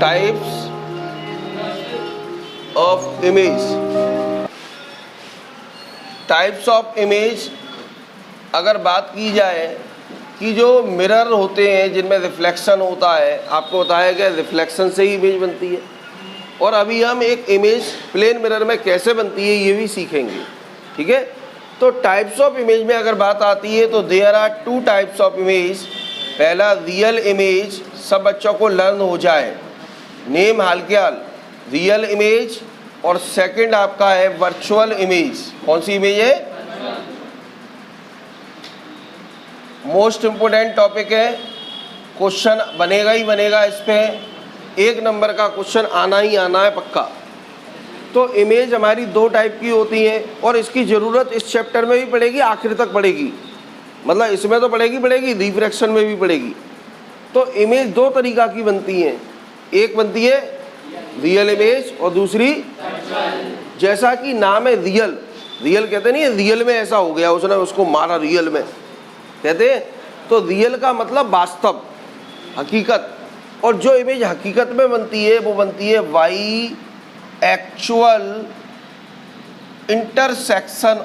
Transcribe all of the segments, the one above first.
Types of image. Types of image अगर बात की जाए कि जो मिरर होते हैं जिनमें रिफ्लेक्शन होता है, आपको बताया गया रिफ्लेक्शन से ही इमेज बनती है, और अभी हम एक इमेज प्लेन मिरर में कैसे बनती है ये भी सीखेंगे। ठीक है, तो टाइप्स ऑफ इमेज में अगर बात आती है तो there are two types of image. पहला रियल इमेज, सब बच्चों को लर्न हो जाए, नेम हाल के हाल रियल इमेज, और सेकंड आपका है वर्चुअल इमेज। कौन सी इमेज है? मोस्ट इंपोर्टेंट टॉपिक है, क्वेश्चन बनेगा ही बनेगा इस पे, 1 नंबर का क्वेश्चन आना ही आना है पक्का। तो इमेज हमारी 2 टाइप की होती है और इसकी ज़रूरत इस चैप्टर में भी पड़ेगी, आखिर तक पड़ेगी, मतलब इसमें तो पड़ेगी, रिफ्रैक्शन में भी पड़ेगी। तो इमेज 2 तरीक़ा की बनती हैं, एक बनती है रियल इमेज और दूसरी, जैसा कि नाम है रियल, रियल कहते नहीं है रियल में ऐसा हो गया उसने उसको मारा रियल में कहते हैं, तो रियल का मतलब वास्तव, हकीकत, और जो इमेज हकीकत में बनती है वो बनती है by actual intersection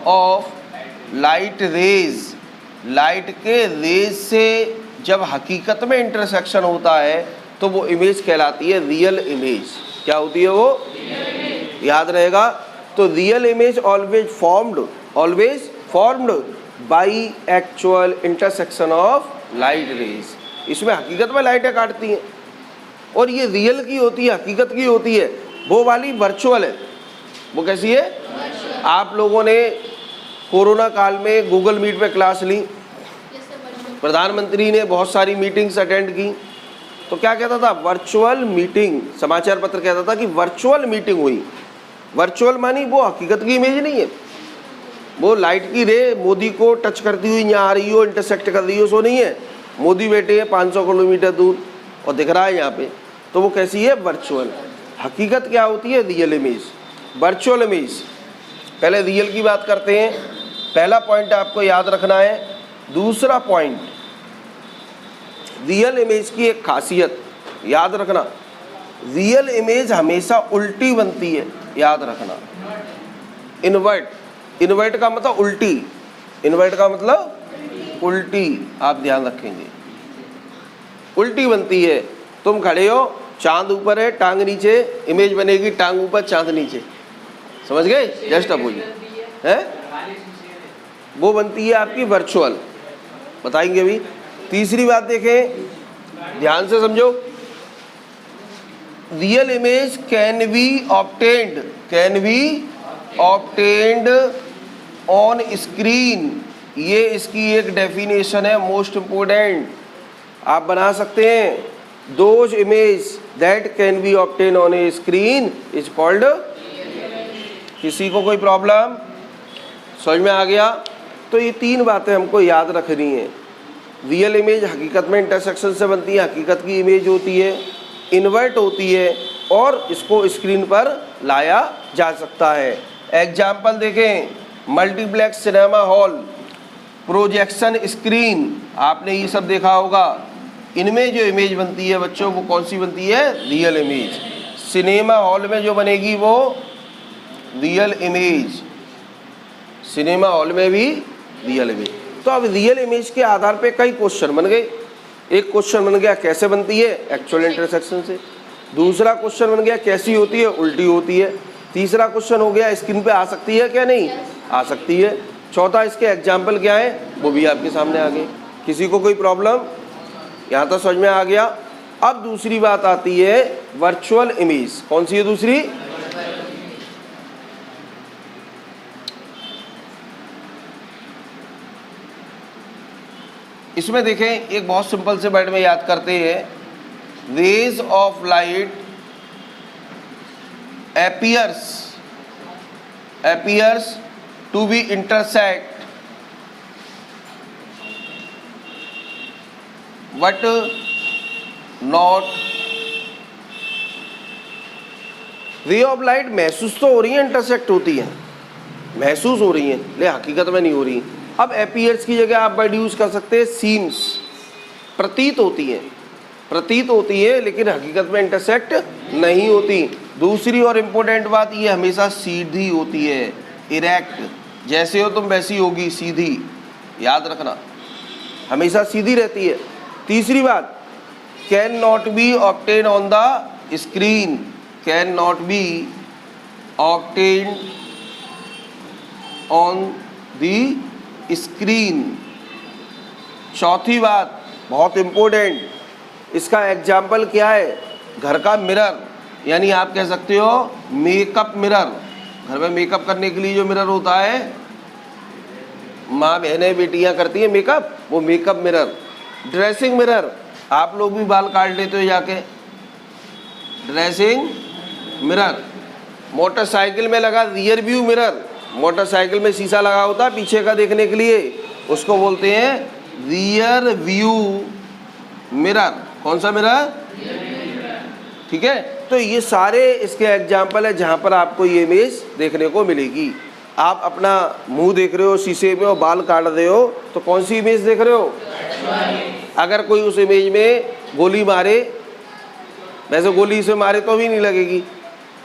of light rays. Light के रेज से जब हकीकत में इंटरसेक्शन होता है तो वो इमेज कहलाती है रियल इमेज। क्या होती है वो? याद रहेगा। तो real image always formed by actual intersection of light rays. इसमें हकीकत में लाइटें काटती हैं और ये रियल की होती है, हकीकत की होती है। वो वाली वर्चुअल है। वो कैसी है? आप लोगों ने कोरोना काल में गूगल मीट पे क्लास ली, प्रधानमंत्री ने बहुत सारी मीटिंग्स अटेंड की, तो क्या कहता था? Virtual meeting. समाचार पत्र कहता था कि वर्चुअल मीटिंग हुई। वर्चुअल मानी वो हकीकत की इमेज नहीं है, वो लाइट की रे मोदी को टच करती हुई यहाँ आ रही हो, इंटरसेक्ट कर रही हो, सो नहीं है। मोदी बैठे हैं 500 किलोमीटर दूर और दिख रहा है यहाँ पे, तो वो कैसी है? वर्चुअल। हकीकत क्या होती है? Real image. Virtual image. पहले रियल की बात करते हैं, पहला पॉइंट आपको याद रखना है। दूसरा पॉइंट, रियल इमेज की एक खासियत याद रखना, रियल इमेज हमेशा उल्टी बनती है, याद रखना। इन्वर्ट का मतलब उल्टी, इन्वर्ट का मतलब उल्टी, आप ध्यान रखेंगे, उल्टी बनती है। तुम खड़े हो, चांद ऊपर है, टांग नीचे, इमेज बनेगी टांग ऊपर चांद नीचे, समझ गए? जस्ट अपोजिट है, वो बनती है आपकी वर्चुअल। बताएंगे अभी। तीसरी बात देखें, ध्यान से समझो, real image can be obtained on screen. ये इसकी एक डेफिनेशन है, मोस्ट इंपोर्टेंट, आप बना सकते हैं। Those image that can be obtain on A screen is called. किसी को कोई प्रॉब्लम समझ में आ गया? तो ये 3 बातें हमको याद रखनी है। रियल इमेज हकीकत में इंटरसेक्शन से बनती है, हकीकत की इमेज होती है, इन्वर्ट होती है, और इसको स्क्रीन पर लाया जा सकता है। एग्जाम्पल देखें, multiplex cinema hall, projection screen, आपने ये सब देखा होगा। इनमें जो इमेज बनती है बच्चों, वो कौन सी बनती है? Real image. सिनेमा हॉल में जो बनेगी वो रियल इमेज, सिनेमा हॉल में भी रियल इमेज। तो अब रियल इमेज के आधार पे कई क्वेश्चन बन गए। एक क्वेश्चन बन गया कैसे बनती है? एक्चुअल इंटरसेक्शन से। दूसरा क्वेश्चन बन गया कैसी होती है? उल्टी होती है। तीसरा क्वेश्चन हो गया स्क्रीन पे आ सकती है क्या? नहीं आ सकती है। चौथा इसके एग्जाम्पल क्या है वो भी आपके सामने आ गए। किसी को कोई प्रॉब्लम यहाँ तक समझ में आ गया? अब दूसरी बात आती है वर्चुअल इमेज। कौन सी है दूसरी? इसमें देखें, एक बहुत सिंपल से वर्ड में याद करते हैं, rays of light appears to be intersect but not। Ray of light महसूस तो हो रही है, इंटरसेक्ट होती है, महसूस हो रही है, ले हकीकत में नहीं हो रही। अब appears की जगह आप वर्ड यूज कर सकते हैं सीम्स। प्रतीत होती है लेकिन हकीकत में इंटरसेक्ट नहीं होती। दूसरी और इम्पोर्टेंट बात, ये हमेशा सीधी होती है, इरेक्ट, जैसे हो तुम वैसी होगी, सीधी, याद रखना, हमेशा सीधी रहती है। तीसरी बात, can not be obtain on the screen, can not be obtain on the screen. चौथी बात बहुत इम्पोर्टेंट, इसका एग्जाम्पल क्या है, घर का मिरर, यानी आप कह सकते हो मेकअप मिरर। घर में मेकअप करने के लिए जो मिरर होता है, माँ बहनें बेटियां करती हैं मेकअप, वो मेकअप मिरर। ड्रेसिंग मिरर, आप लोग भी बाल काट लेते हो जाके, ड्रेसिंग मिरर। मोटरसाइकिल में लगा रियर व्यू मिरर, मोटरसाइकिल में शीशा लगा होता है पीछे का देखने के लिए, उसको बोलते हैं रियर व्यू मिरर। कौन सा मिरर? ठीक है, तो ये सारे इसके एग्जाम्पल है जहाँ पर आपको ये इमेज देखने को मिलेगी। आप अपना मुंह देख रहे हो शीशे में और बाल काट रहे हो, तो कौन सी इमेज देख रहे हो? अगर कोई उस इमेज में गोली मारे, वैसे गोली से मारे तो भी नहीं लगेगी,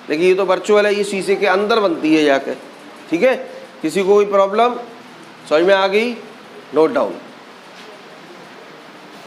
लेकिन ये तो वर्चुअल है, ये शीशे के अंदर बनती है जाकर। ठीक है, किसी को कोई प्रॉब्लम समझ में आ गई? Note down.